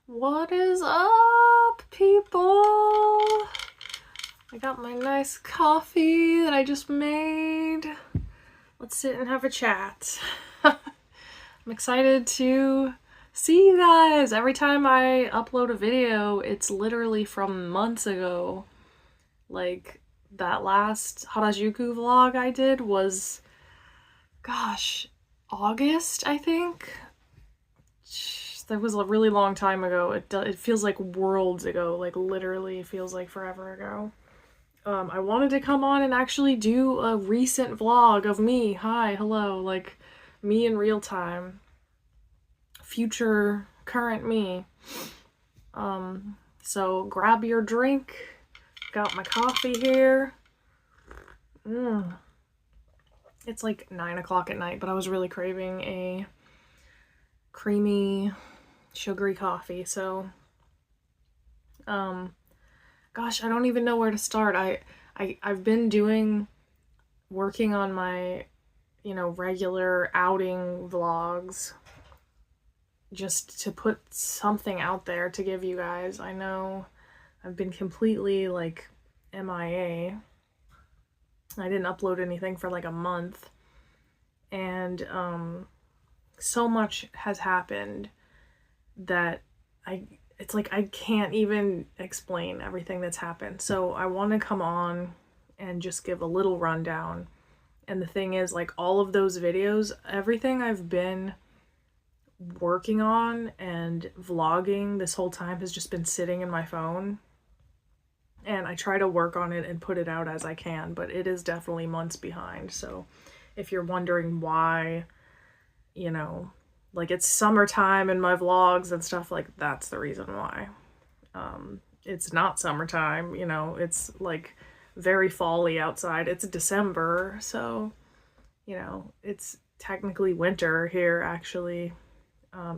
What is up, people? I got my nice coffee that I just made. Let's sit and have a chat. I'm excited to see you guys. Every time I upload a video, it's literally from months ago. Like, that last Harajuku vlog I did was, gosh, August, I think? That was a really long time ago. It feels like worlds ago, like literally feels like forever ago. I wanted to come on and actually do a recent vlog of me. Hi, hello, like me in real time. Future, current me. So grab your drink. Got my coffee here. It's like 9 o'clock at night, but I was really craving a creamy, sugary coffee, so gosh, I don't even know where to start. I've been working on my, regular outing vlogs just to put something out there to give you guys. I know I've been completely like MIA. I didn't upload anything for like a month, and so much has happened that it's like I can't even explain everything that's happened. So I want to come on and just give a little rundown. And the thing is, like, all of those videos, everything I've been working on and vlogging this whole time has just been sitting in my phone. And I try to work on it and put it out as I can, but it is definitely months behind. So if you're wondering why, like it's summertime in my vlogs and stuff, like that's the reason why. It's not summertime, it's like very fall-y outside. It's December, so it's technically winter here actually.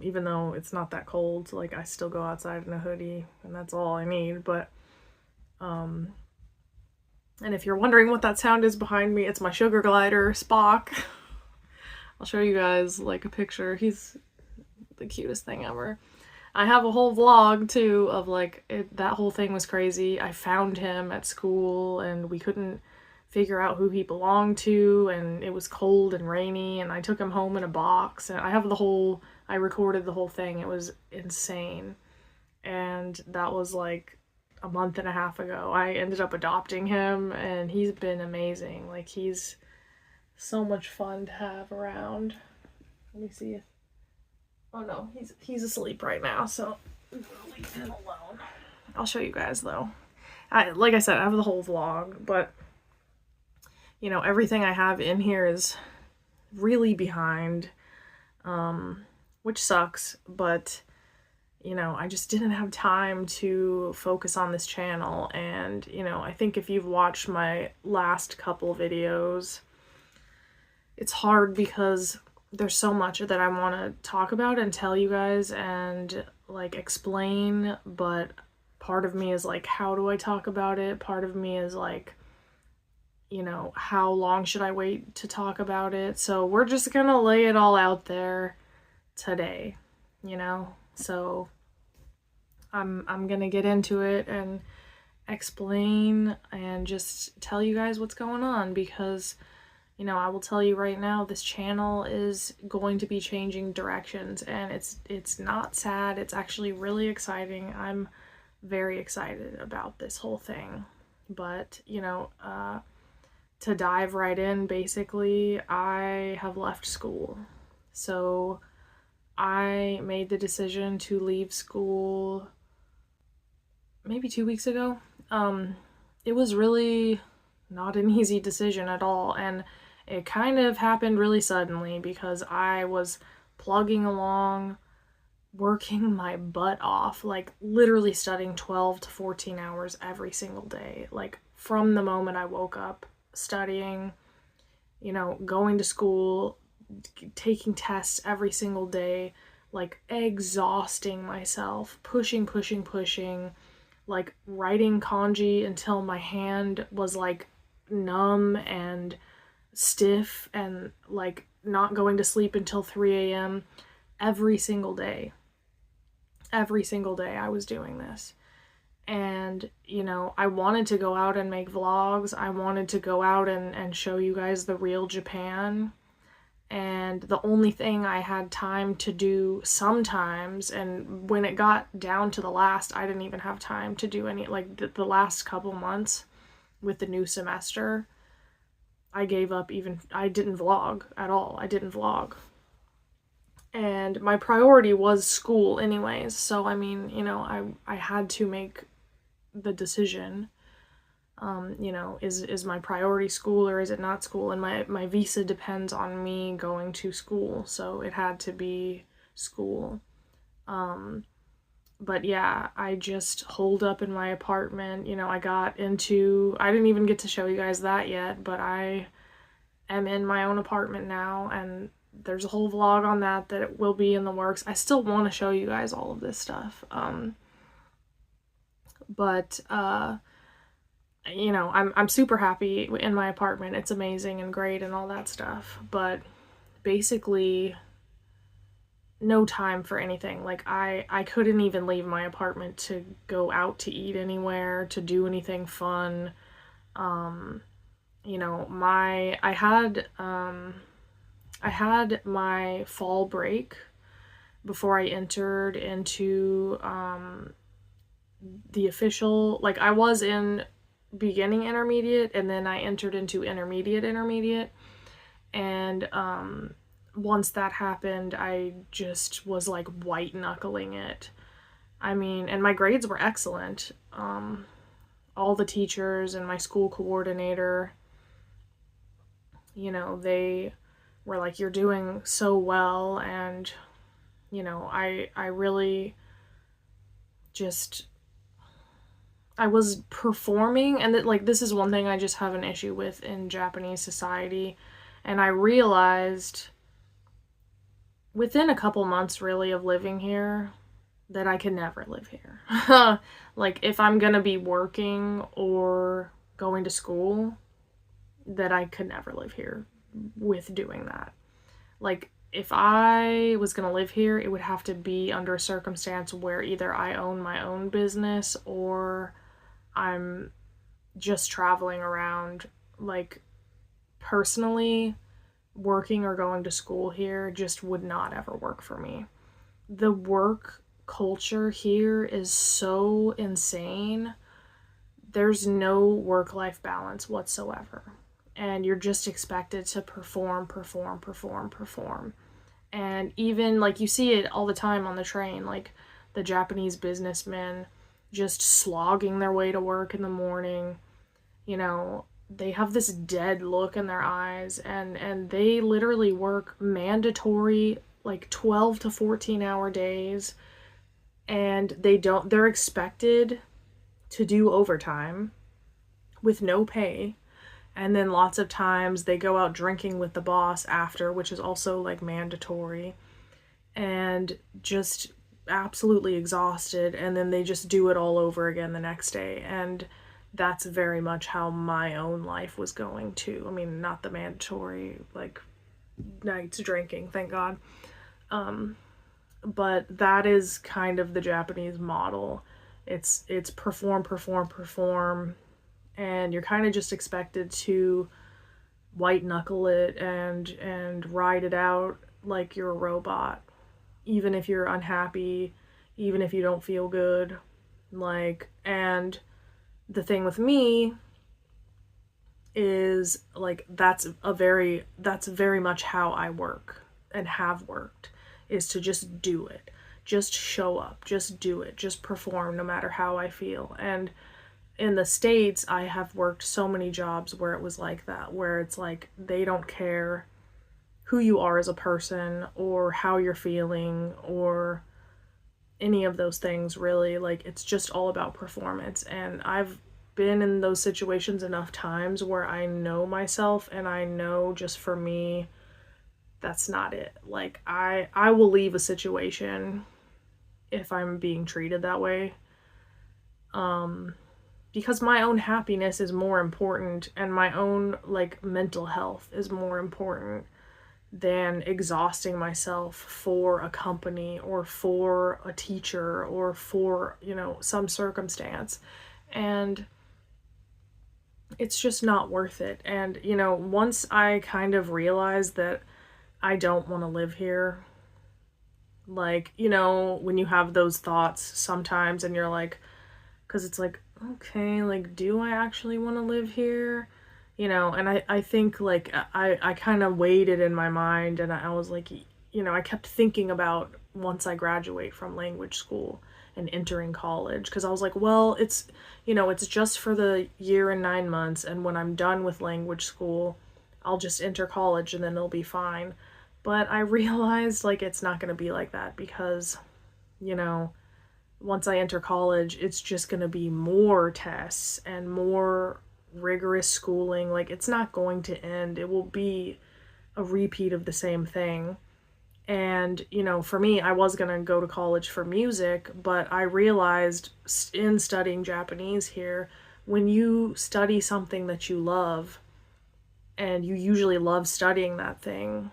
Even though it's not that cold, like I still go outside in a hoodie and that's all I need. But and if you're wondering what that sound is behind me, it's my sugar glider, Spock. I'll show you guys like a picture. He's the cutest thing ever. I have a whole vlog too of like that whole thing was crazy. I found him at school and we couldn't figure out who he belonged to, and it was cold and rainy, and I took him home in a box, and I recorded the whole thing. It was insane. And that was like a month and a half ago. I ended up adopting him and he's been amazing. Like, he's so much fun to have around. Let me see. Oh no, he's asleep right now, so I'm gonna leave him alone. I'll show you guys though. Like I said, I have the whole vlog, but everything I have in here is really behind, which sucks, but I just didn't have time to focus on this channel. And I think if you've watched my last couple videos, it's hard because there's so much that I want to talk about and tell you guys and like explain, but part of me is like, how do I talk about it? Part of me is like, how long should I wait to talk about it? So we're just gonna lay it all out there today, so I'm gonna get into it and explain and just tell you guys what's going on, because I will tell you right now, this channel is going to be changing directions, and it's not sad. It's actually really exciting. I'm very excited about this whole thing. But, to dive right in, basically, I have left school. So I made the decision to leave school maybe 2 weeks ago. It was really not an easy decision at all, and it kind of happened really suddenly because I was plugging along, working my butt off, like literally studying 12 to 14 hours every single day. Like from the moment I woke up, studying, going to school, taking tests every single day, like exhausting myself, pushing, like writing kanji until my hand was like numb and stiff, and like not going to sleep until 3 a.m. every single day. Every single day I was doing this. And, you know, I wanted to go out and make vlogs. I wanted to go out and show you guys the real Japan. And the only thing I had time to do sometimes, and when it got down to the last, I didn't even have time to do any, like the last couple months with the new semester, I gave up. Even I didn't vlog at all. I didn't vlog. And my priority was school anyways, so I mean, you know, I had to make the decision. You know, is my priority school or is it not school? And my visa depends on me going to school, so it had to be school. But yeah, I just holed up in my apartment. You know, I didn't even get to show you guys that yet, but I am in my own apartment now, and there's a whole vlog on that it will be in the works. I still want to show you guys all of this stuff. But you know, I'm super happy in my apartment. It's amazing and great and all that stuff. But basically no time for anything. Like I couldn't even leave my apartment to go out to eat anywhere, to do anything fun. You know, I had my fall break before I entered into the official, like I was in beginning intermediate and then I entered into intermediate, and once that happened, I just was like white knuckling it. I mean, and my grades were excellent. All the teachers and my school coordinator, you know, they were like, you're doing so well. And, you know, I really just, I was performing, and that, like, this is one thing I just have an issue with in Japanese society. And I realized within a couple months really of living here that I could never live here. Like, if I'm gonna be working or going to school, that I could never live here with doing that. Like, if I was gonna live here, it would have to be under a circumstance where either I own my own business or I'm just traveling around. Like, personally, working or going to school here just would not ever work for me. The work culture here is so insane. There's no work-life balance whatsoever. And you're just expected to perform. And even, like, you see it all the time on the train, like, the Japanese businessmen just slogging their way to work in the morning. You know, they have this dead look in their eyes, and they literally work mandatory, like, 12 to 14 hour days, and they're expected to do overtime with no pay. And then lots of times they go out drinking with the boss after, which is also, like, mandatory, and just absolutely exhausted, and then they just do it all over again the next day. And that's very much how my own life was going too. I mean, not the mandatory, like, nights drinking, thank God. But that is kind of the Japanese model. It's perform, and you're kind of just expected to white knuckle it and ride it out like you're a robot, even if you're unhappy, even if you don't feel good. Like, and the thing with me is, like, that's very much how I work and have worked, is to just do it. Just show up, just do it, just perform no matter how I feel. And in the States, I have worked so many jobs where it was like that, where it's like they don't care who you are as a person or how you're feeling or any of those things, really. Like, it's just all about performance. And I've been in those situations enough times where I know myself, and I know, just for me, that's not it. Like, I will leave a situation if I'm being treated that way. Because my own happiness is more important, and my own, like, mental health is more important than exhausting myself for a company or for a teacher or for, some circumstance. And it's just not worth it. And, once I kind of realized that I don't want to live here, like, when you have those thoughts sometimes and you're like, because it's like, okay, like, do I actually want to live here? And I think, like, I kind of weighed it in my mind, and I was like, I kept thinking about once I graduate from language school and entering college, because I was like, well, it's just for the year and 9 months, and when I'm done with language school, I'll just enter college and then it'll be fine. But I realized, like, it's not going to be like that, because, once I enter college, it's just going to be more tests and more rigorous schooling. Like, it's not going to end. It will be a repeat of the same thing. And, for me, I was going to go to college for music, but I realized in studying Japanese here, when you study something that you love, and you usually love studying that thing,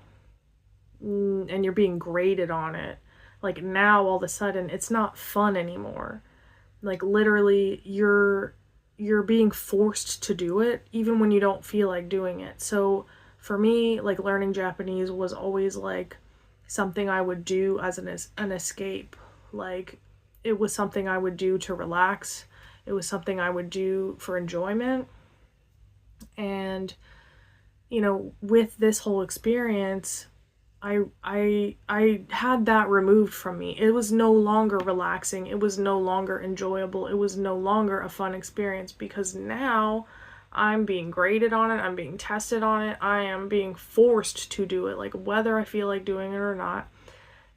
and you're being graded on it, like, now all of a sudden it's not fun anymore. Like, literally, you're being forced to do it even when you don't feel like doing it. So for me, like, learning Japanese was always like something I would do as an escape. Like, it was something I would do to relax. It was something I would do for enjoyment. And with this whole experience, I had that removed from me. It was no longer relaxing. It was no longer enjoyable. It was no longer a fun experience, because now I'm being graded on it. I'm being tested on it. I am being forced to do it, like, whether I feel like doing it or not.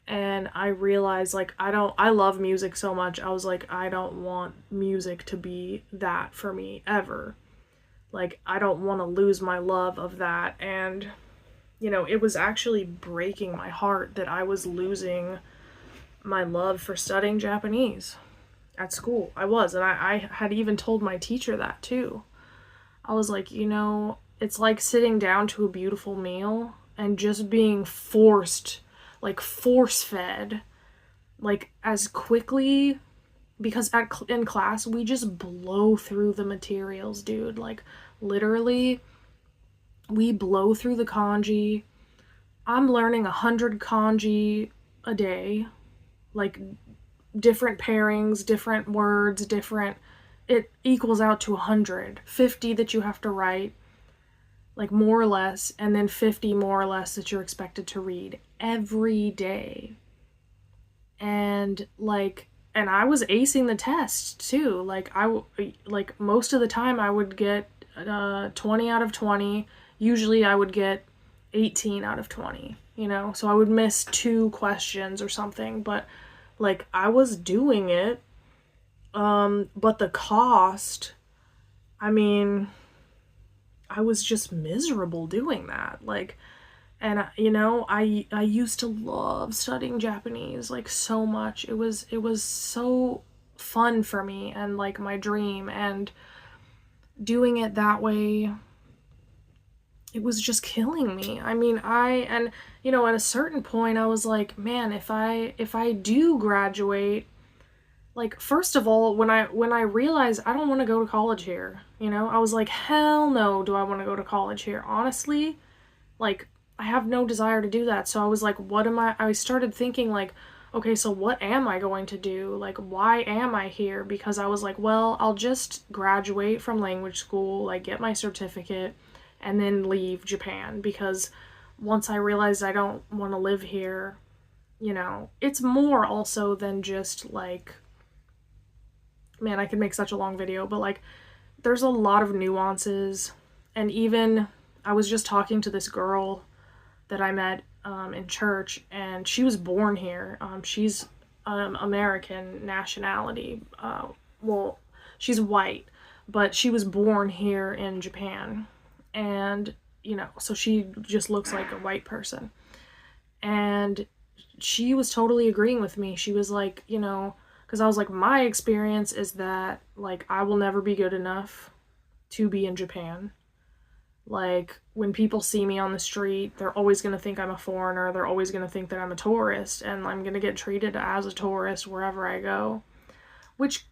And I realized, like, I love music so much. I was like, I don't want music to be that for me ever. Like, I don't want to lose my love of that. And it was actually breaking my heart that I was losing my love for studying Japanese at school. I was, and I had even told my teacher that too. I was like, it's like sitting down to a beautiful meal and just being forced, like, force-fed, like, as quickly, because in class, we just blow through the materials, dude. Like, literally, we blow through the kanji. I'm learning 100 kanji a day, like, different pairings, different words, it equals out to 100. 50 that you have to write, like, more or less, and then 50 more or less that you're expected to read every day. And, like, and I was acing the test too. Like, most of the time I would get 20 out of 20. Usually I would get 18 out of 20, so I would miss 2 questions or something, but, like, I was doing it. But the cost, I mean, I was just miserable doing that. Like, and I used to love studying Japanese, like, so much. It was so fun for me, and, like, my dream, and doing it that way, it was just killing me. I mean, at a certain point I was like, man, if I do graduate, like, first of all, when I realized I don't want to go to college here, I was like, hell no, do I want to go to college here? Honestly, like, I have no desire to do that. So I was like, I started thinking, like, okay, so what am I going to do? Like, why am I here? Because I was like, well, I'll just graduate from language school, like, get my certificate, and then leave Japan, because once I realized I don't want to live here, it's more also than just, like, man, I could make such a long video, but, like, there's a lot of nuances. And even, I was just talking to this girl that I met in church, and she was born here. She's American nationality. Well, she's white, but she was born here in Japan. And, so she just looks like a white person. And she was totally agreeing with me. She was like, because I was like, my experience is that, like, I will never be good enough to be in Japan. Like, when people see me on the street, they're always going to think I'm a foreigner. They're always going to think that I'm a tourist, and I'm going to get treated as a tourist wherever I go. Which,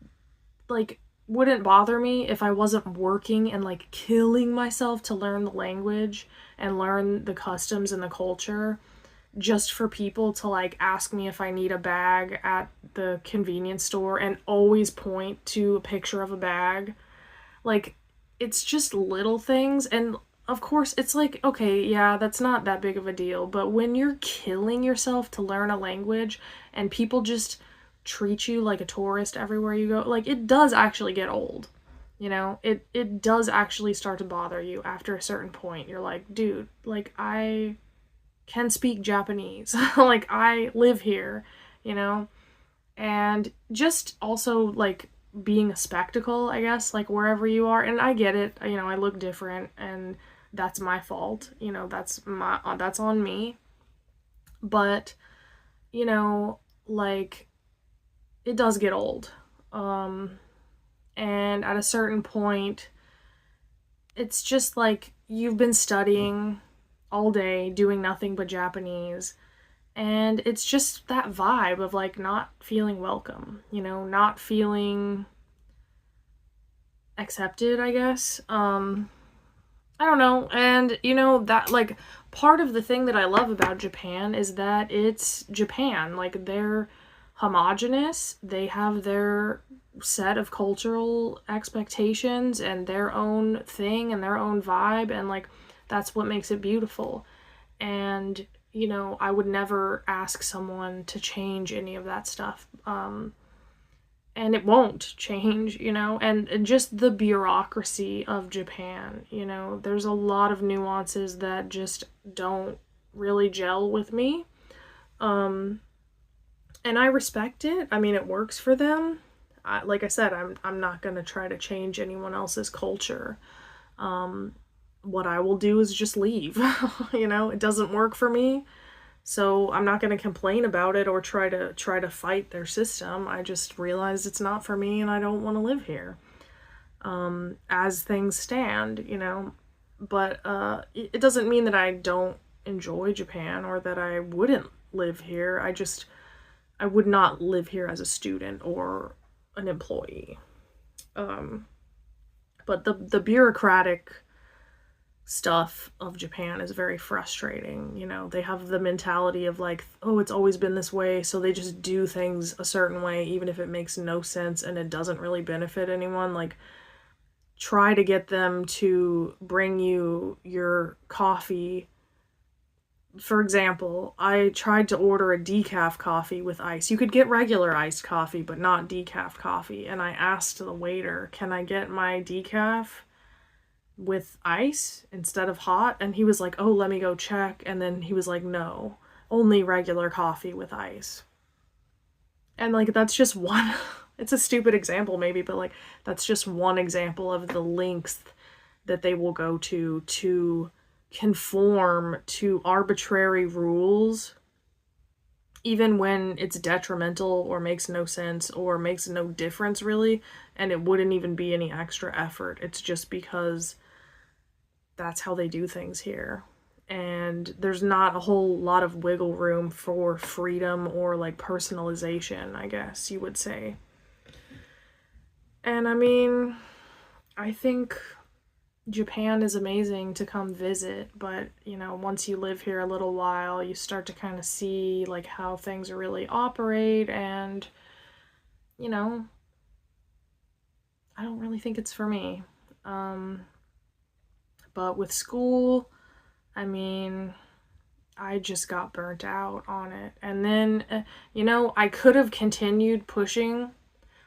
like, wouldn't bother me if I wasn't working and, like, killing myself to learn the language and learn the customs and the culture just for people to, like, ask me if I need a bag at the convenience store and always point to a picture of a bag. Like, it's just little things, and of course it's like, okay, yeah, that's not that big of a deal, but when you're killing yourself to learn a language and people just treat you like a tourist everywhere you go, like, it does actually get old. You know, it does actually start to bother you after a certain point. You're like, dude, like, I can speak Japanese. Like, I live here, you know? And just also, like, being a spectacle, I guess, like, wherever you are. And I get it, you know, I look different, and that's my fault. You know, that's on me. But, you know, like, it does get old. And at a certain point, it's just like you've been studying all day, doing nothing but Japanese, and it's just that vibe of, like, not feeling welcome, you know, not feeling accepted, I guess. I don't know. And, you know, that, like, part of the thing that I love about Japan is that it's Japan. Like, they're homogenous. They have their set of cultural expectations and their own thing and their own vibe, and, like, that's what makes it beautiful. And, you know, I would never ask someone to change any of that stuff. And it won't change, you know, and just the bureaucracy of Japan, you know, there's a lot of nuances that just don't really gel with me. And I respect it. I mean, it works for them. Like I said, I'm not going to try to change anyone else's culture. What I will do is just leave. You know, it doesn't work for me. So I'm not going to complain about it or try to fight their system. I just realized it's not for me and I don't want to live here. As things stand, you know. But it doesn't mean that I don't enjoy Japan or that I wouldn't live here. I would not live here as a student or an employee. But the bureaucratic stuff of Japan is very frustrating. You know, they have the mentality of, like, oh, it's always been this way, so they just do things a certain way even if it makes no sense and it doesn't really benefit anyone. Like, try to get them to bring you your coffee. For example, I tried to order a decaf coffee with ice. You could get regular iced coffee, but not decaf coffee. And I asked the waiter, can I get my decaf with ice instead of hot? And he was like, oh, let me go check. And then he was like, no, only regular coffee with ice. And, like, that's just one, it's a stupid example maybe, but, like, that's just one example of the lengths that they will go to conform to arbitrary rules, even when it's detrimental or makes no sense or makes no difference really, and it wouldn't even be any extra effort. It's just because that's how they do things here. And there's not a whole lot of wiggle room for freedom or, like, personalization, I guess you would say. And I mean, I think Japan is amazing to come visit, but, you know, once you live here a little while, you start to kind of see, like, how things really operate, and, you know, I don't really think it's for me. But with school, I mean, I just got burnt out on it. And then, you know, I could have continued pushing.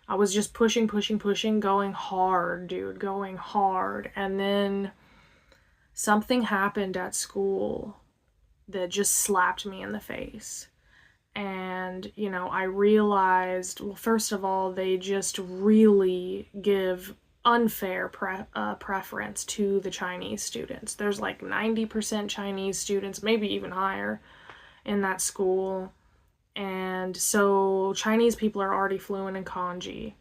I was just pushing, going hard, dude, going hard. And then something happened at school that just slapped me in the face. And, you know, I realized, well, first of all, they just really give unfair preference to the Chinese students. There's like 90% Chinese students, maybe even higher, in that school. And so Chinese people are already fluent in kanji.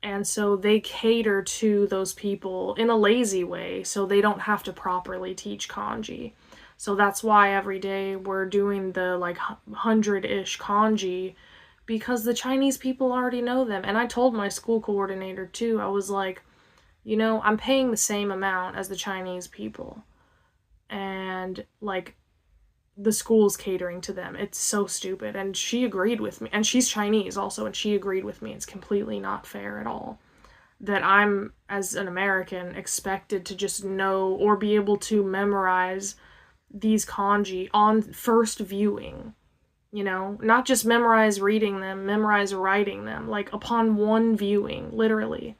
And so they cater to those people in a lazy way, so they don't have to properly teach kanji. So that's why every day we're doing the like 100-ish kanji, because the Chinese people already know them. And I told my school coordinator too, I was like, I'm paying the same amount as the Chinese people. And like, the school's catering to them. It's so stupid. And she agreed with me. And she's Chinese also, and she agreed with me. It's completely not fair at all that I'm, as an American, expected to just know or be able to memorize these kanji on first viewing. Not just memorize reading them, memorize writing them, like upon one viewing, literally.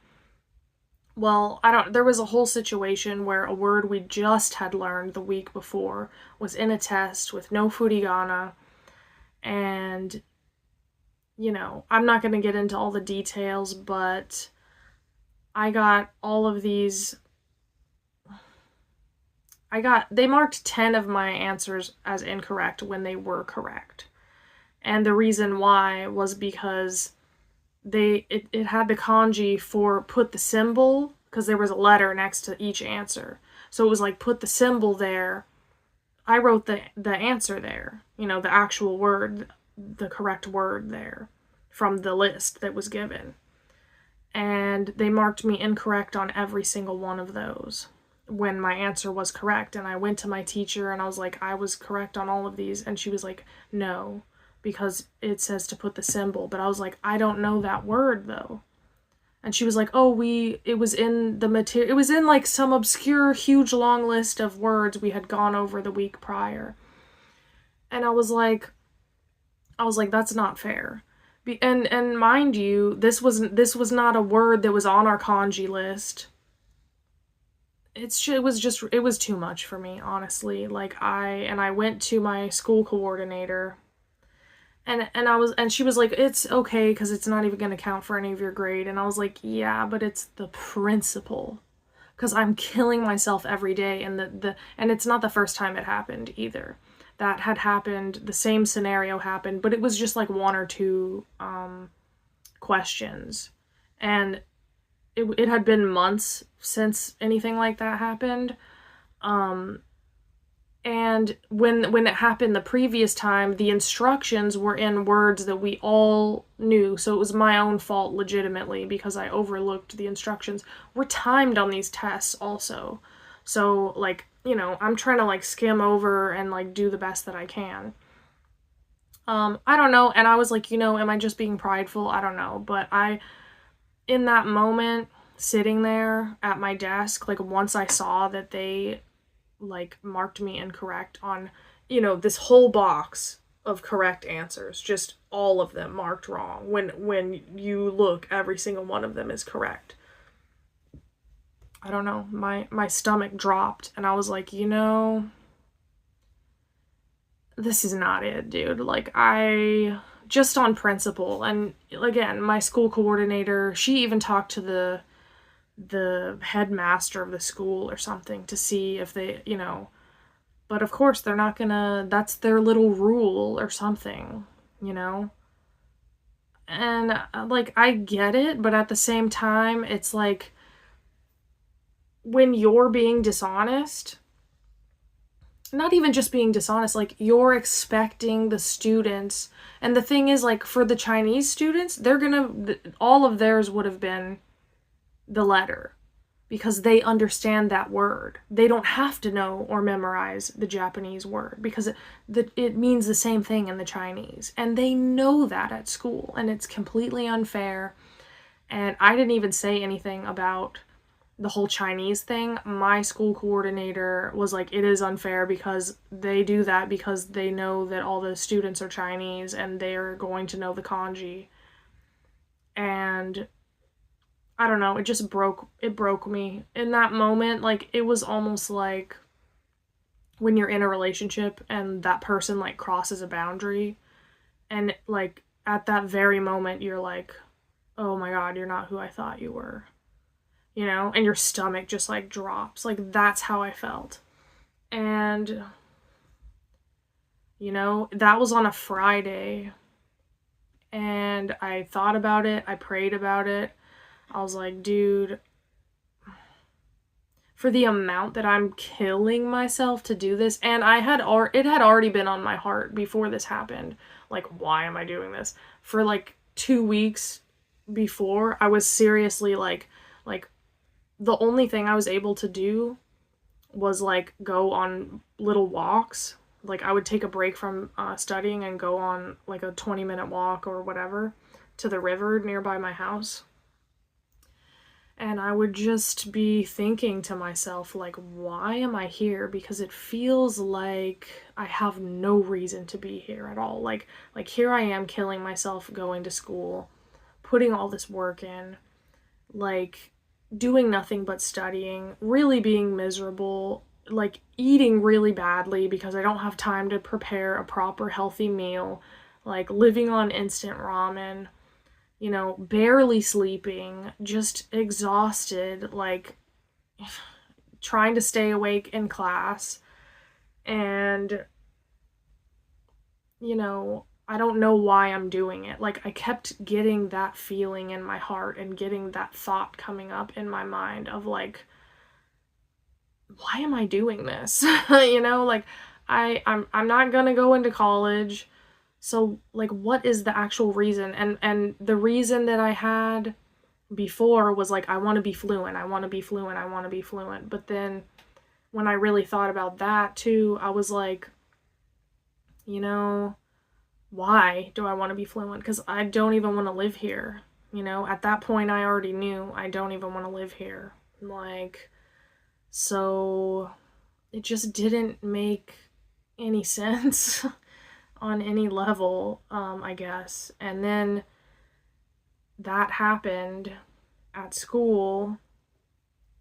Well, there was a whole situation where a word we just had learned the week before was in a test with no furigana, and, I'm not going to get into all the details, but I got all of these, they marked 10 of my answers as incorrect when they were correct. And the reason why was because it had the kanji for put the symbol, because there was a letter next to each answer. So it was like, put the symbol there. I wrote the answer there, the actual word, the correct word there from the list that was given. And they marked me incorrect on every single one of those when my answer was correct. And I went to my teacher and I was like, I was correct on all of these. And she was like, no, because it says to put the symbol. But I was like, I don't know that word though. And she was like, oh, it was in the material. It was in like some obscure, huge, long list of words we had gone over the week prior. And I was like, that's not fair. And mind you, this was not a word that was on our kanji list. It was too much for me, honestly. Like, I went to my school coordinator, and she was like, it's okay because it's not even going to count for any of your grade. And I was like, yeah, but it's the principle, because I'm killing myself every day, and and it's not the first time it happened either. That had happened, the same scenario happened, but it was just like one or two questions. And it had been months since anything like that happened. And when it happened the previous time, the instructions were in words that we all knew, so it was my own fault legitimately because I overlooked the instructions. We're timed on these tests also. So, like, I'm trying to, like, skim over and, like, do the best that I can. I don't know, and I was like, am I just being prideful? I don't know, but in that moment, sitting there at my desk, like, once I saw that they, like, marked me incorrect on, this whole box of correct answers, just all of them marked wrong, when you look, every single one of them is correct. I don't know, my stomach dropped, and I was like, this is not it, dude. Like, just on principle. And again, my school coordinator, she even talked to the headmaster of the school or something to see if they, but of course they're not gonna, that's their little rule or something, and like, I get it, but at the same time, it's like, when you're being dishonest, not even just being dishonest, like, you're expecting the students, and the thing is, like, for the Chinese students, all of theirs would have been the letter, because they understand that word. They don't have to know or memorize the Japanese word, because it means the same thing in the Chinese, and they know that at school, and it's completely unfair. And I didn't even say anything about the whole Chinese thing. My school coordinator was like, it is unfair because they do that because they know that all the students are Chinese and they're going to know the kanji. And I don't know, it broke me in that moment. Like, it was almost like when you're in a relationship and that person, like, crosses a boundary, and, like, at that very moment you're like, oh my god, you're not who I thought you were. And your stomach just, like, drops. Like, that's how I felt. And, that was on a Friday. And I thought about it. I prayed about it. I was like, dude, for the amount that I'm killing myself to do this, and it had already been on my heart before this happened. Like, why am I doing this? For like 2 weeks before, I was seriously like the only thing I was able to do was like go on little walks. Like I would take a break from studying and go on like a 20-minute walk or whatever to the river nearby my house. And I would just be thinking to myself, like, why am I here? Because it feels like I have no reason to be here at all. Like here I am killing myself going to school, putting all this work in, like doing nothing but studying, really being miserable, like eating really badly because I don't have time to prepare a proper healthy meal, like living on instant ramen, barely sleeping, just exhausted, like trying to stay awake in class. And, I don't know why I'm doing it. Like, I kept getting that feeling in my heart and getting that thought coming up in my mind of, like, why am I doing this? Like, I'm not gonna go into college. So, like, what is the actual reason? And the reason that I had before was, like, I want to be fluent. I want to be fluent. I want to be fluent. But then when I really thought about that, too, I was like, why do I want to be fluent? Because I don't even want to live here. At that point, I already knew I don't even want to live here. Like, so it just didn't make any sense on any level, I guess. And then that happened at school,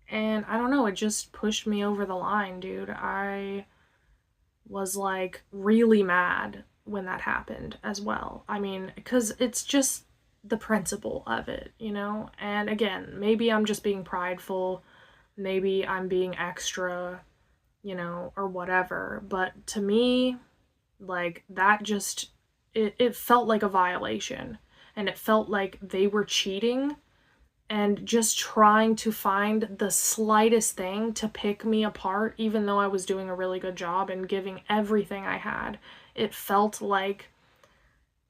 and I don't know, it just pushed me over the line, dude. I was like really mad when that happened as well. I mean, because it's just the principle of it, And again, maybe I'm just being prideful, maybe I'm being extra, or whatever. But to me, like, that just, it felt like a violation. And it felt like they were cheating and just trying to find the slightest thing to pick me apart, even though I was doing a really good job and giving everything I had. It felt like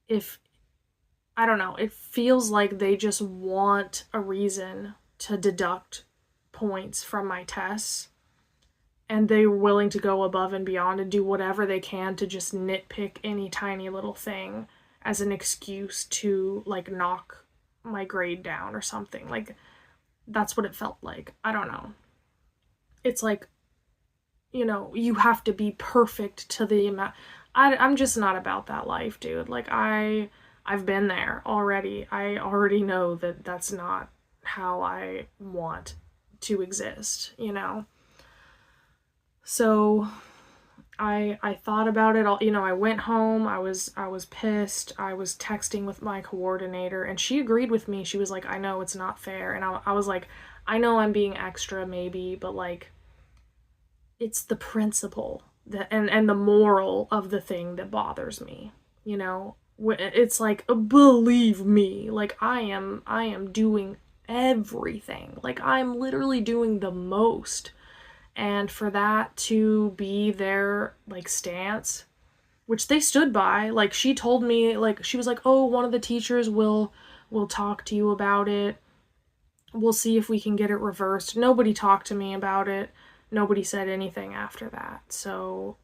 I don't know, it feels like they just want a reason to deduct points from my tests. And they were willing to go above and beyond and do whatever they can to just nitpick any tiny little thing as an excuse to, like, knock my grade down or something. Like, that's what it felt like. I don't know. It's like, you have to be perfect to the amount. I'm just not about that life, dude. Like, I've been there already. I already know that that's not how I want to exist, So I thought about it all. I went home. I was pissed. I was texting with my coordinator, and she agreed with me. She was like, I know it's not fair. And I was like, I know I'm being extra maybe, but, like, it's the principle that and the moral of the thing that bothers me. It's like, believe me, like, I am doing everything. Like, I'm literally doing the most. And for that to be their, like, stance, which they stood by, like, she told me, like, she was like, oh, one of the teachers will talk to you about it. We'll see if we can get it reversed. Nobody talked to me about it. Nobody said anything after that. So,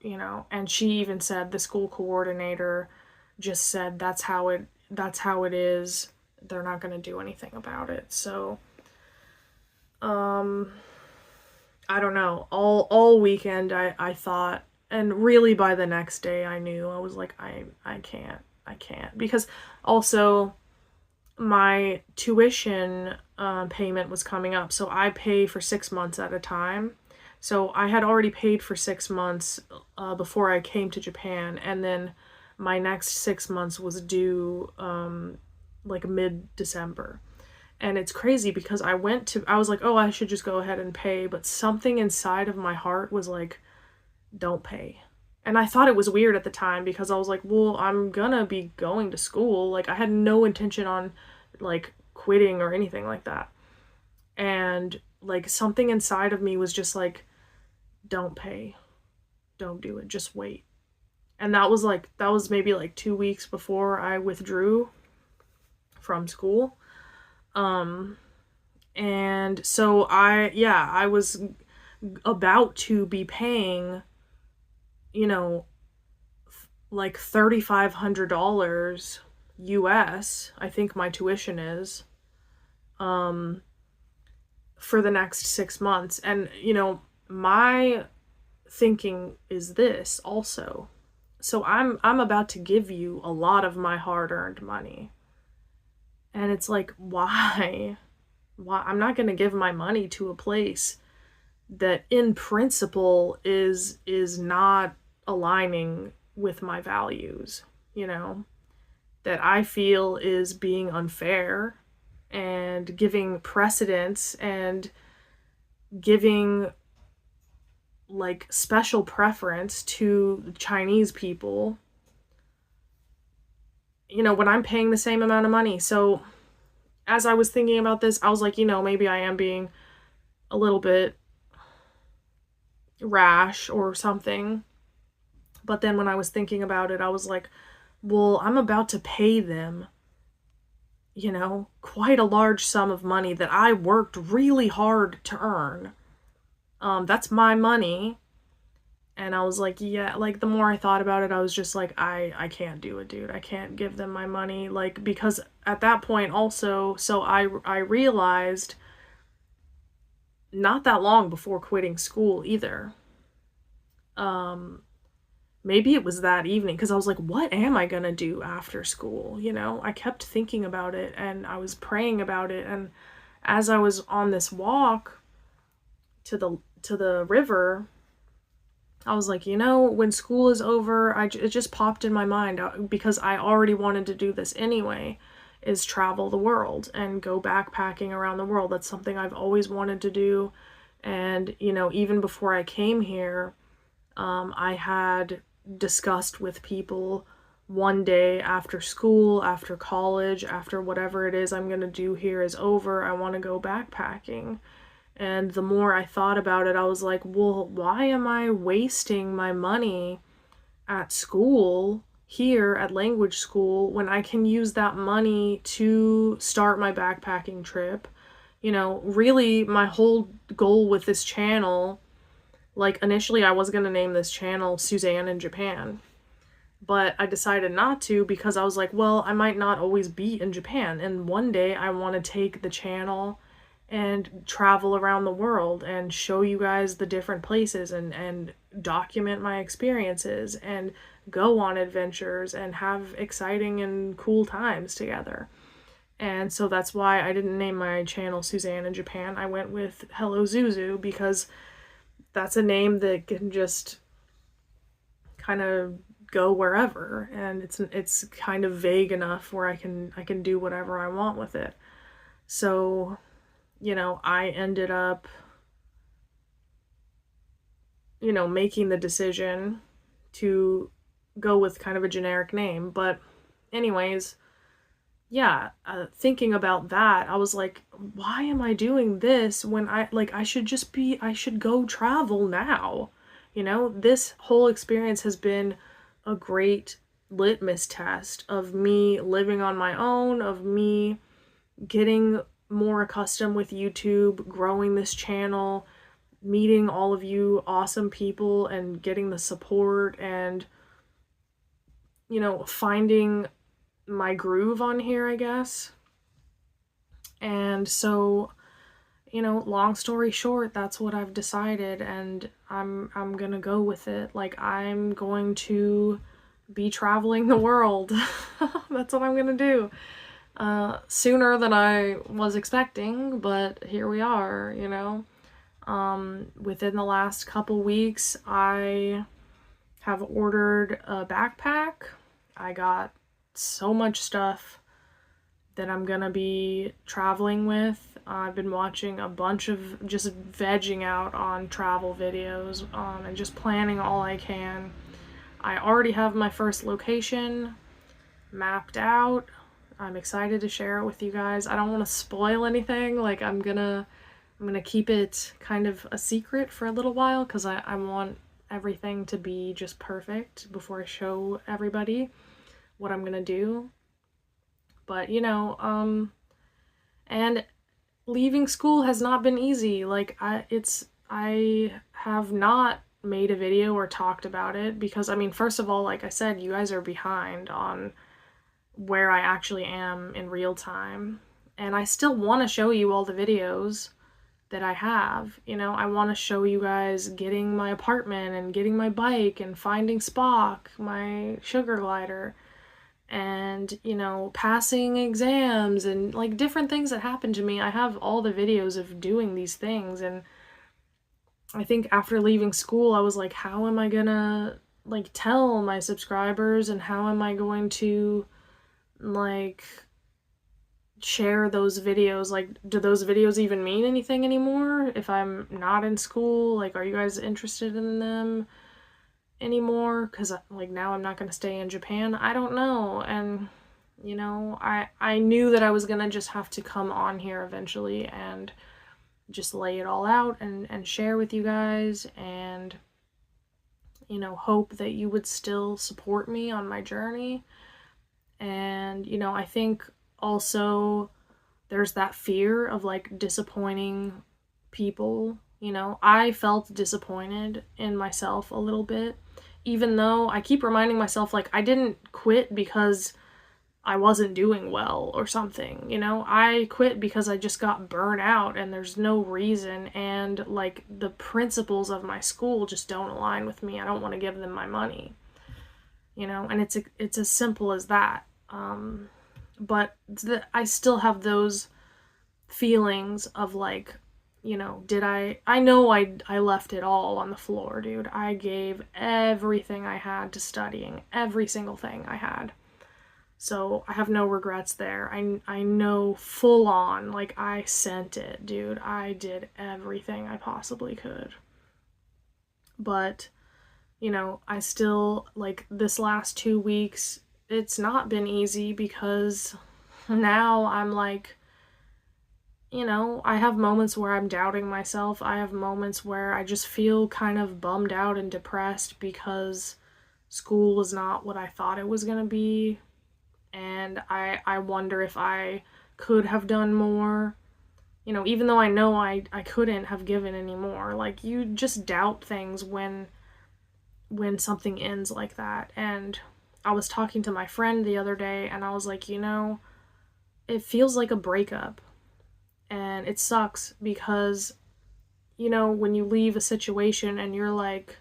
and she even said, the school coordinator just said that's how it is. They're not going to do anything about it. So, I don't know. All weekend I thought, and really by the next day I knew. I was like, I can't. Because also my tuition payment was coming up. So I pay for 6 months at a time. So I had already paid for 6 months before I came to Japan. And then my next 6 months was due like mid-December. And it's crazy because I was like, oh, I should just go ahead and pay. But something inside of my heart was like, don't pay. And I thought it was weird at the time because I was like, well, I'm gonna be going to school. Like, I had no intention on, like, quitting or anything like that. And like something inside of me was just like, don't pay, don't do it, just wait. And that was maybe like 2 weeks before I withdrew from school. Um, and so I was about to be paying, you know, like $3,500 US, I think my tuition is, um, for the next 6 months. And, my thinking is this also. So I'm about to give you a lot of my hard-earned money. And it's like, why? Why? I'm not going to give my money to a place that in principle is not aligning with my values, that I feel is being unfair and giving precedence and giving like special preference to Chinese people, when I'm paying the same amount of money. So as I was thinking about this, I was like, maybe I am being a little bit rash or something. But then when I was thinking about it, I was like, well, I'm about to pay them, quite a large sum of money that I worked really hard to earn. That's my money. And I was like, yeah, like the more I thought about it, I was just like, I can't do it, dude. I can't give them my money. Like, because at that point also, so I realized not that long before quitting school either. Maybe it was that evening, because I was like, what am I gonna do after school? I kept thinking about it and I was praying about it. And as I was on this walk to the river, I was like, when school is over, it just popped in my mind, because I already wanted to do this anyway, is travel the world and go backpacking around the world. That's something I've always wanted to do. And, even before I came here, I had discussed with people one day after school, after college, after whatever it is I'm going to do here is over, I want to go backpacking. And the more I thought about it, I was like, well, why am I wasting my money at school, here at language school, when I can use that money to start my backpacking trip? Really, my whole goal with this channel, like initially I was going to name this channel Suzanne in Japan. But I decided not to, because I was like, well, I might not always be in Japan. And one day I want to take the channel and travel around the world and show you guys the different places and document my experiences and go on adventures and have exciting and cool times together. And so that's why I didn't name my channel Suzanne in Japan. I went with Hello Zuzu, because that's a name that can just kind of go wherever, and it's kind of vague enough where I can do whatever I want with it. So I ended up, making the decision to go with kind of a generic name. But anyways, yeah, thinking about that, I was like, why am I doing this when I should go travel now? This whole experience has been a great litmus test of me living on my own, of me getting more accustomed with YouTube, growing this channel, meeting all of you awesome people and getting the support and, finding my groove on here, I guess. And so, long story short, that's what I've decided, and I'm gonna go with it. Like, I'm going to be traveling the world. That's what I'm gonna do. Sooner than I was expecting, but here we are, Within the last couple weeks, I have ordered a backpack. I got so much stuff that I'm gonna be traveling with. I've been watching a bunch of just vegging out on travel videos, and just planning all I can. I already have my first location mapped out. I'm excited to share it with you guys. I don't want to spoil anything. Like, I'm gonna I'm gonna keep it kind of a secret for a little while because I want everything to be just perfect before I show everybody what I'm gonna do. But, you know, and leaving school has not been easy. Like, I have not made a video or talked about it because, I mean, first of all, like I said, you guys are behind on where I actually am in real time. And I still want to show you all the videos that I have. You know, I want to show you guys getting my apartment and getting my bike and finding Spock, my sugar glider, and, you know, passing exams and like different things that happened to me. I have all the videos of doing these things, and I think after leaving school I was like, how am I gonna like tell my subscribers, and how am I going to like share those videos? Like, do those videos even mean anything anymore if I'm not in school? Like, are you guys interested in them anymore? Because like now I'm not going to stay in Japan. I don't know. And you know, I knew that I was going to just have to come on here eventually and just lay it all out and share with you guys, and you know, hope that you would still support me on my journey. And you know, I think also there's that fear of like disappointing people. You know, I felt disappointed in myself a little bit, even though I keep reminding myself like I didn't quit because I wasn't doing well or something. You know, I quit because I just got burnt out and there's no reason, and like the principals of my school just don't align with me. I don't want to give them my money. You know, and it's as simple as that. But I still have those feelings of like, you know, I know I left it all on the floor, dude. I gave everything I had to studying, every single thing I had. So I have no regrets there. I know full on, like I sent it, dude. I did everything I possibly could. But, you know, I still, like this last 2 weeks, it's not been easy because now I'm like, you know, I have moments where I'm doubting myself. I have moments where I just feel kind of bummed out and depressed because school was not what I thought it was going to be. And I wonder if I could have done more. You know, even though I know I couldn't have given any more. Like, you just doubt things when something ends like that. And I was talking to my friend the other day, and I was like, you know, it feels like a breakup. And it sucks because, you know, when you leave a situation and you're like,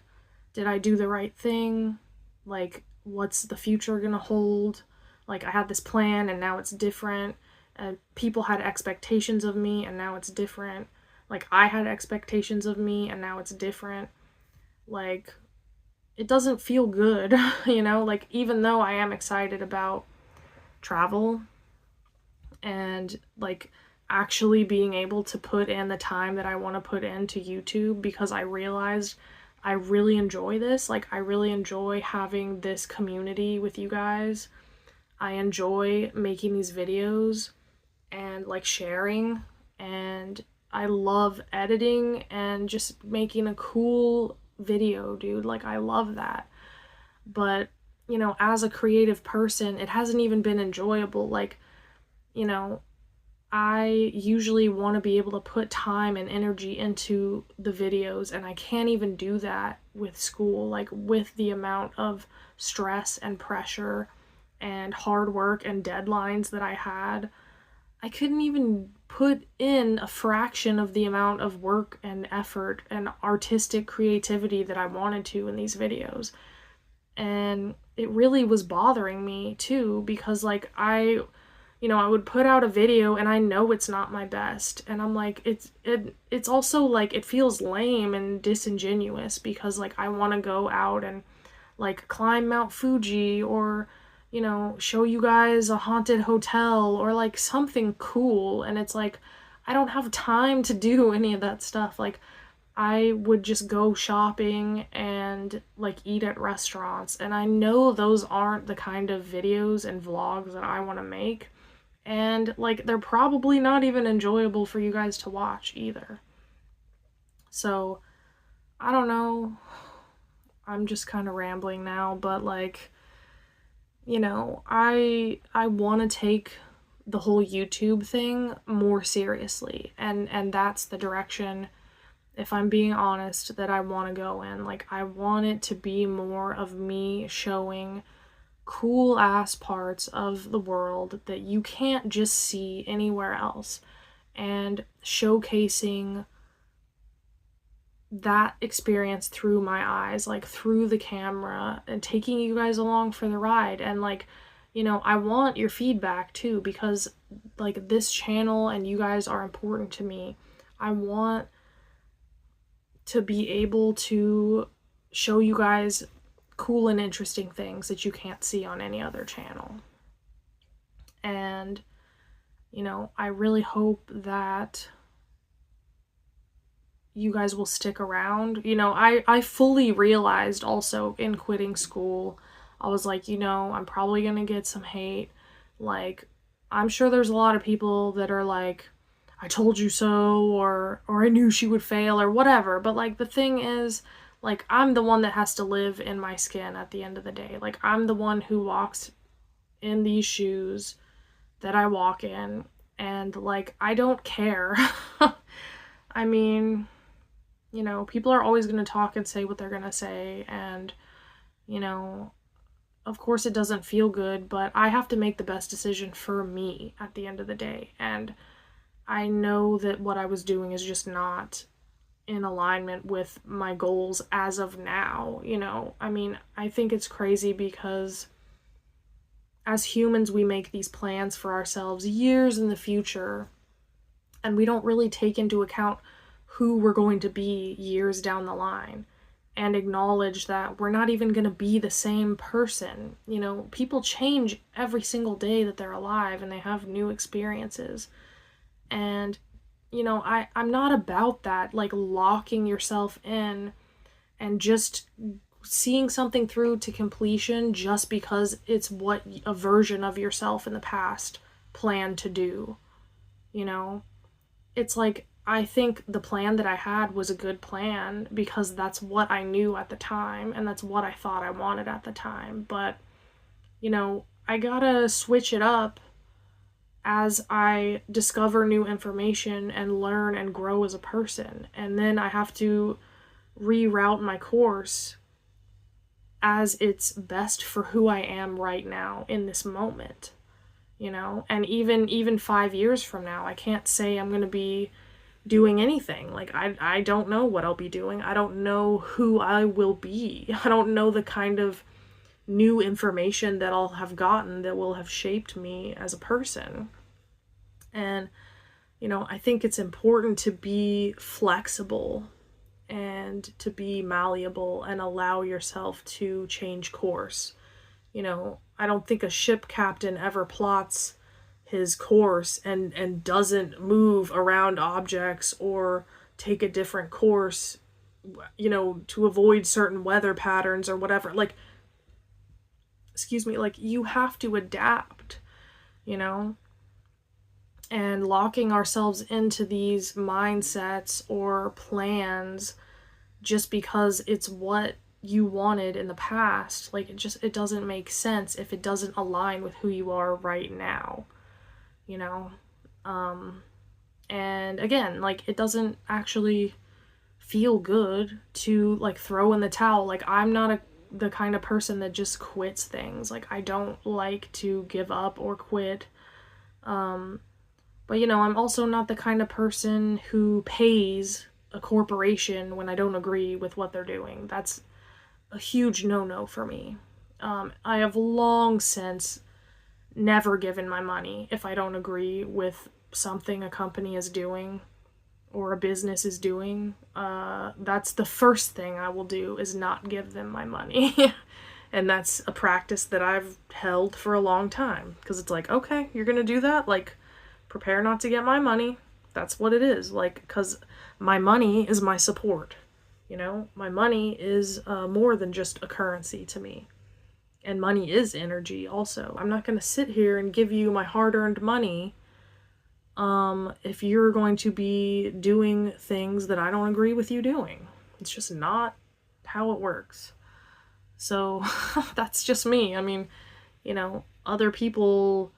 did I do the right thing? Like, what's the future gonna hold? Like, I had this plan and now it's different. And people had expectations of me and now it's different. Like, I had expectations of me and now it's different. Like, it doesn't feel good, you know? Like, even though I am excited about travel and, like, actually being able to put in the time that I want to put into YouTube, because I realized I really enjoy this. Like, I really enjoy having this community with you guys. I enjoy making these videos and, like, sharing, and I love editing and just making a cool video, dude. Like, I love that. But, you know, as a creative person, it hasn't even been enjoyable. Like, you know, I usually want to be able to put time and energy into the videos, and I can't even do that with school. Like, with the amount of stress and pressure and hard work and deadlines that I had, I couldn't even put in a fraction of the amount of work and effort and artistic creativity that I wanted to in these videos. And it really was bothering me too, because like I would put out a video and I know it's not my best, and I'm like, it's also like it feels lame and disingenuous because like I want to go out and like climb Mount Fuji, or you know, show you guys a haunted hotel or like something cool, and it's like I don't have time to do any of that stuff. Like, I would just go shopping and like eat at restaurants, and I know those aren't the kind of videos and vlogs that I want to make. And like, they're probably not even enjoyable for you guys to watch either. So, I don't know. I'm just kind of rambling now, but like, you know, I want to take the whole YouTube thing more seriously, and that's the direction, if I'm being honest, that I want to go in. Like, I want it to be more of me showing cool ass parts of the world that you can't just see anywhere else, and showcasing that experience through my eyes, like through the camera, and taking you guys along for the ride. And like, you know, I want your feedback too, because like this channel and you guys are important to me. I want to be able to show you guys cool and interesting things that you can't see on any other channel. And, you know, I really hope that you guys will stick around. You know, I fully realized also in quitting school, I was like, you know, I'm probably gonna get some hate. Like, I'm sure there's a lot of people that are like, I told you so, or I knew she would fail, or whatever. But like, the thing is, like, I'm the one that has to live in my skin at the end of the day. Like, I'm the one who walks in these shoes that I walk in, and like, I don't care. I mean, you know, people are always going to talk and say what they're going to say, and, you know, of course it doesn't feel good, but I have to make the best decision for me at the end of the day. And I know that what I was doing is just not in alignment with my goals as of now, you know. I mean, I think it's crazy because as humans, we make these plans for ourselves years in the future, and we don't really take into account who we're going to be years down the line, and acknowledge that we're not even going to be the same person. You know, people change every single day that they're alive, and they have new experiences. And, you know, I'm not about that, like, locking yourself in and just seeing something through to completion just because it's what a version of yourself in the past planned to do. You know, it's like, I think the plan that I had was a good plan because that's what I knew at the time, and that's what I thought I wanted at the time. But, you know, I gotta switch it up as I discover new information and learn and grow as a person. And then I have to reroute my course as it's best for who I am right now in this moment. You know, and even 5 years from now, I can't say I'm going to be doing anything. Like, I don't know what I'll be doing. I don't know who I will be. I don't know the kind of new information that I'll have gotten that will have shaped me as a person. And, you know, I think it's important to be flexible and to be malleable and allow yourself to change course. You know, I don't think a ship captain ever plots his course and doesn't move around objects or take a different course, you know, to avoid certain weather patterns or whatever. Like, excuse me, like, you have to adapt, you know? And locking ourselves into these mindsets or plans just because it's what you wanted in the past, like, it doesn't make sense if it doesn't align with who you are right now, you know. And again, like, it doesn't actually feel good to like throw in the towel. Like, I'm not the kind of person that just quits things. Like, I don't like to give up or quit. But, you know, I'm also not the kind of person who pays a corporation when I don't agree with what they're doing. That's a huge no-no for me. I have long since never given my money if I don't agree with something a company is doing or a business is doing. That's the first thing I will do, is not give them my money. And that's a practice that I've held for a long time, because it's like, okay, you're gonna do that? Like, prepare not to get my money. That's what it is. Like, because my money is my support. You know, my money is more than just a currency to me. And money is energy also. I'm not going to sit here and give you my hard-earned money if you're going to be doing things that I don't agree with you doing. It's just not how it works. So that's just me. I mean, other people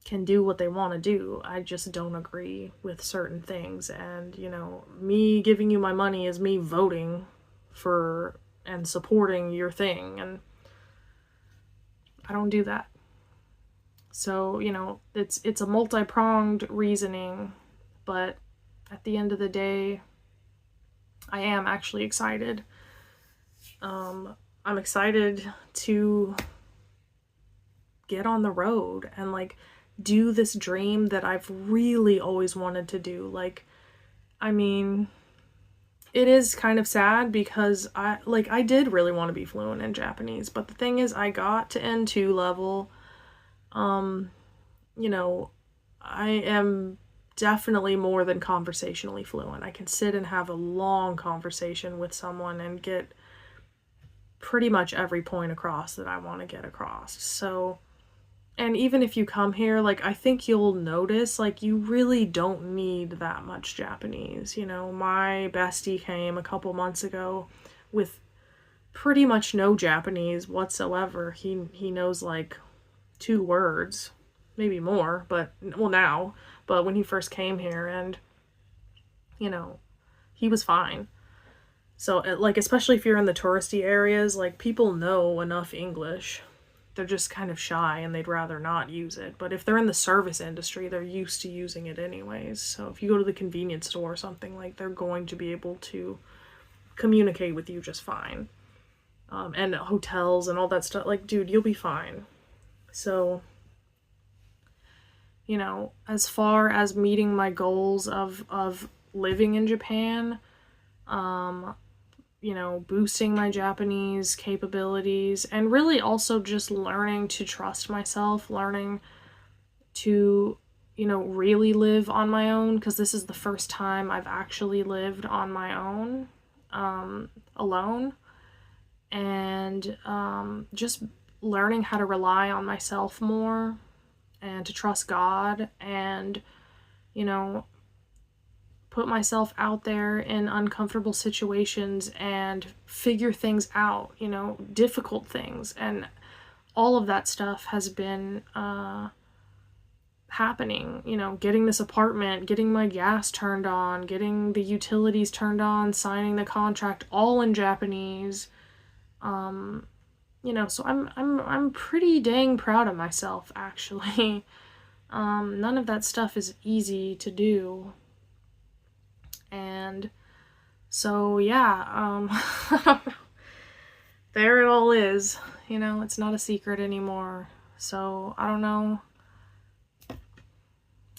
can do what they want to do. I just don't agree with certain things. And, me giving you my money is me voting for and supporting your thing. And I don't do that. So, it's a multi-pronged reasoning, but at the end of the day, I am actually excited. I'm excited to get on the road and do this dream that I've really always wanted to do. It is kind of sad because I did really want to be fluent in Japanese, but the thing is I got to N2 level. I am definitely more than conversationally fluent. I can sit and have a long conversation with someone and get pretty much every point across that I want to get across. So, and even if you come here, I think you'll notice, you really don't need that much Japanese. My bestie came a couple months ago with pretty much no Japanese whatsoever. He knows, 2 words, maybe more, but when he first came here, and, he was fine. So, especially if you're in the touristy areas, people know enough English. They're just kind of shy and they'd rather not use it. But if they're in the service industry, they're used to using it anyways. So if you go to the convenience store or something, they're going to be able to communicate with you just fine. And hotels and all that stuff. Dude, you'll be fine. So, as far as meeting my goals of living in Japan, boosting my Japanese capabilities, and really also just learning to trust myself, learning to, really live on my own, because this is the first time I've actually lived on my own, alone, and just learning how to rely on myself more, and to trust God, and, put myself out there in uncomfortable situations and figure things out, difficult things. And all of that stuff has been happening, getting this apartment, getting my gas turned on, getting the utilities turned on, signing the contract, all in Japanese. So I'm pretty dang proud of myself, actually. None of that stuff is easy to do. And so, yeah, there it all is. It's not a secret anymore. So, I don't know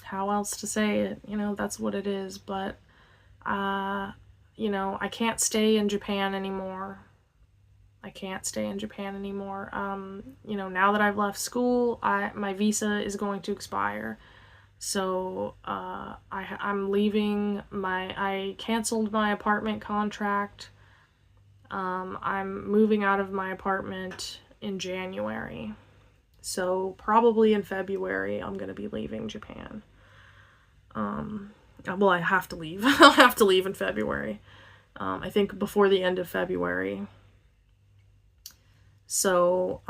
how else to say it. That's what it is. But, I can't stay in Japan anymore. Now that I've left school, my visa is going to expire. So, I'm leaving I canceled my apartment contract. I'm moving out of my apartment in January. So, probably in February, I'm going to be leaving Japan. Well, I have to leave. I'll have to leave in February. I think before the end of February. So,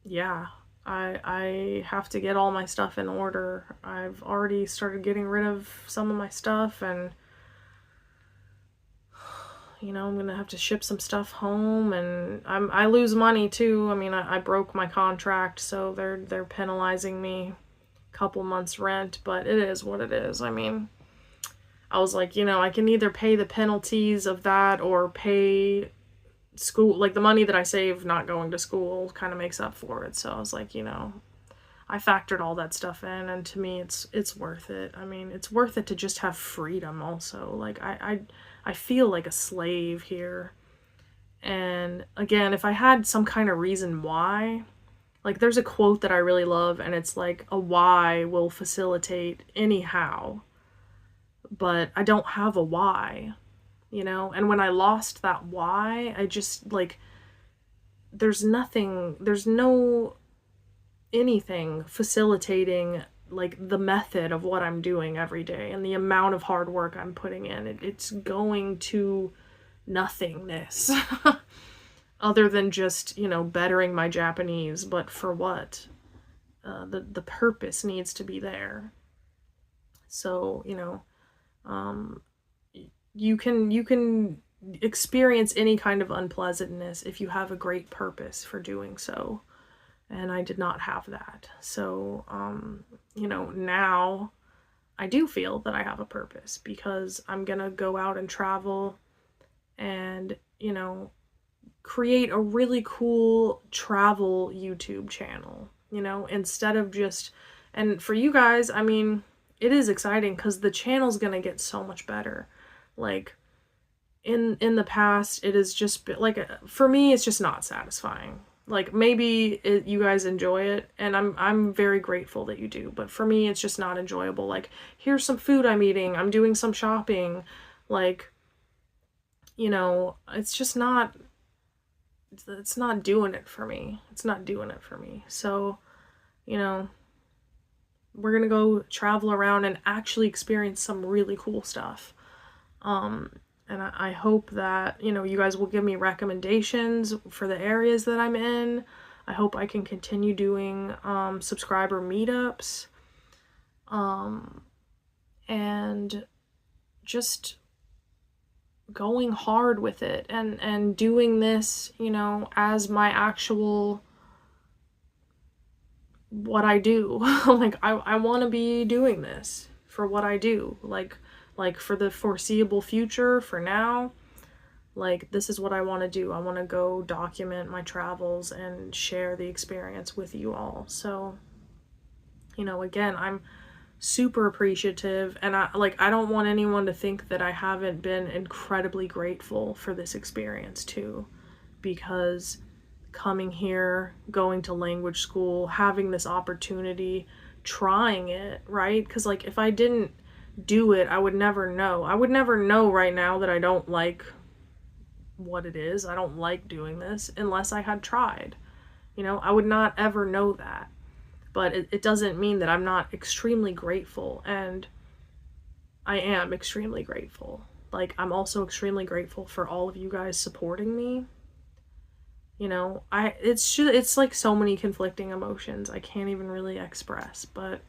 yeah. I have to get all my stuff in order. I've already started getting rid of some of my stuff, and I'm gonna have to ship some stuff home, and I lose money too. I broke my contract, so they're penalizing me a couple months rent, but it is what it is. I was like, I can either pay the penalties of that or pay school, the money that I save not going to school kind of makes up for it. So I was like, I factored all that stuff in, and to me it's worth it. It's worth it to just have freedom also. I feel like a slave here. And again, if I had some kind of reason why, there's a quote that I really love, and it's a why will facilitate any how. But I don't have a why. And when I lost that why, I just, there's no anything facilitating like the method of what I'm doing every day and the amount of hard work I'm putting in, it's going to nothingness. Other than just, you know, bettering my Japanese, but for what? The purpose needs to be there. So, you know, you can experience any kind of unpleasantness if you have a great purpose for doing so. And I did not have that. So, you know, now I do feel that I have a purpose because I'm gonna go out and travel and, you know, create a really cool travel YouTube channel, you know, instead of just, and for you guys, I mean, it is exciting because the channel's gonna get so much better. Like, in the past, it has just been, like, for me, it's just not satisfying. Like, maybe you guys enjoy it, and I'm very grateful that you do, but for me, it's just not enjoyable. Like, here's some food I'm eating, I'm doing some shopping, like, you know, it's just not, it's not doing it for me. It's not doing it for me. So, you know, we're gonna go travel around and actually experience some really cool stuff. And I hope that, you know, you guys will give me recommendations for the areas that I'm in. I hope I can continue doing subscriber meetups. And just going hard with it and doing this, you know, as my actual what I do. Like, I want to be doing this for what I do. Like for the foreseeable future, for now, like, this is what I want to do. I want to go document my travels and share the experience with you all. So, you know, again, I'm super appreciative, and I don't want anyone to think that I haven't been incredibly grateful for this experience too, because coming here, going to language school, having this opportunity, trying it, right? Because, like, if I didn't do it, I would never know. I would never know right now that I don't like what it is. I don't like doing this unless I had tried. You know, I would not ever know that. But it doesn't mean that I'm not extremely grateful, and I am extremely grateful. Like, I'm also extremely grateful for all of you guys supporting me. You know, it's like so many conflicting emotions I can't even really express, but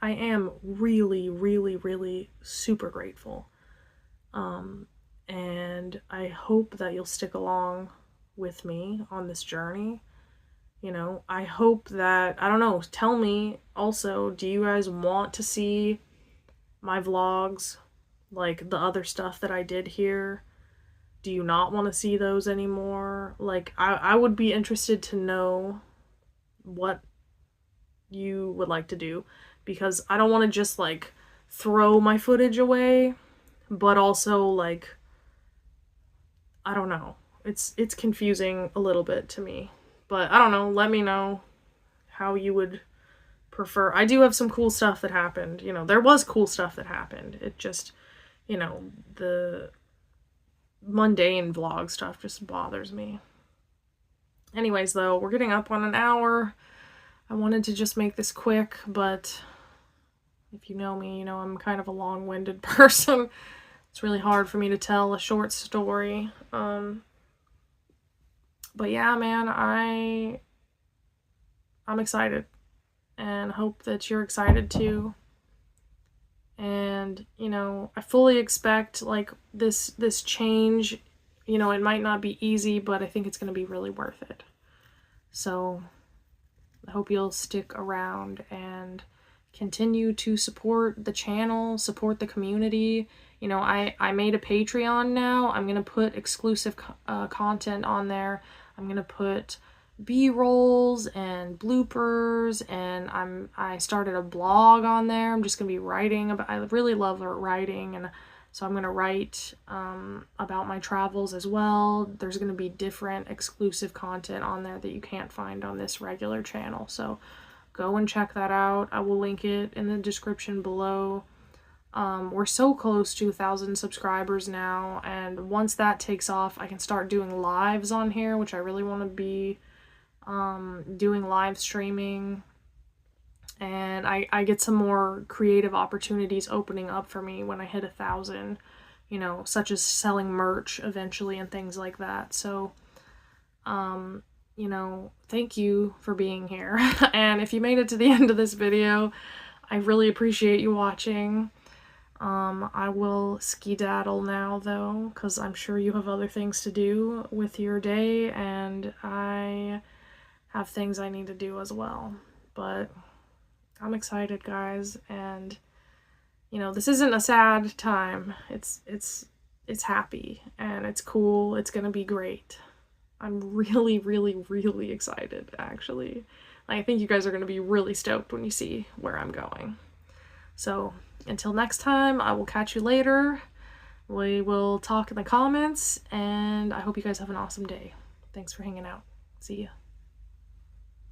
I am really, really, really super grateful. And I hope that you'll stick along with me on this journey. You know, I hope that, I don't know, tell me also, do you guys want to see my vlogs, like the other stuff that I did here? Do you not want to see those anymore? Like, I would be interested to know what you would like to do, because I don't want to just, like, throw my footage away, but also, like, I don't know. It's confusing a little bit to me. But I don't know, let me know how you would prefer. I do have some cool stuff that happened. You know, there was cool stuff that happened. It just, you know, the mundane vlog stuff just bothers me. Anyways, though, we're getting up on an hour. I wanted to just make this quick, but if you know me, you know I'm kind of a long-winded person. It's really hard for me to tell a short story. But yeah, man, I'm excited, and hope that you're excited too. And, you know, I fully expect, like, this change. You know, it might not be easy, but I think it's going to be really worth it. So I hope you'll stick around and continue to support the channel, support the community. You know, I made a Patreon now. I'm going to put exclusive content on there. I'm going to put B-rolls and bloopers, and I started a blog on there. I'm just going to be writing about, I really love writing, and so I'm going to write about my travels as well. There's going to be different exclusive content on there that you can't find on this regular channel. So go and check that out. I will link it in the description below. We're so close to 1,000 subscribers now, and once that takes off, I can start doing lives on here, which I really want to be doing live streaming and I get some more creative opportunities opening up for me when I hit 1,000, you know, such as selling merch eventually and things like that. So, you know, thank you for being here. And if you made it to the end of this video, I really appreciate you watching. I will skedaddle now though, because I'm sure you have other things to do with your day, and I have things I need to do as well. But I'm excited, guys, and you know, this isn't a sad time. It's happy and it's cool. It's gonna be great. I'm really, really, really excited, actually. I think you guys are gonna be really stoked when you see where I'm going. So until next time, I will catch you later. We will talk in the comments, and I hope you guys have an awesome day. Thanks for hanging out. See ya.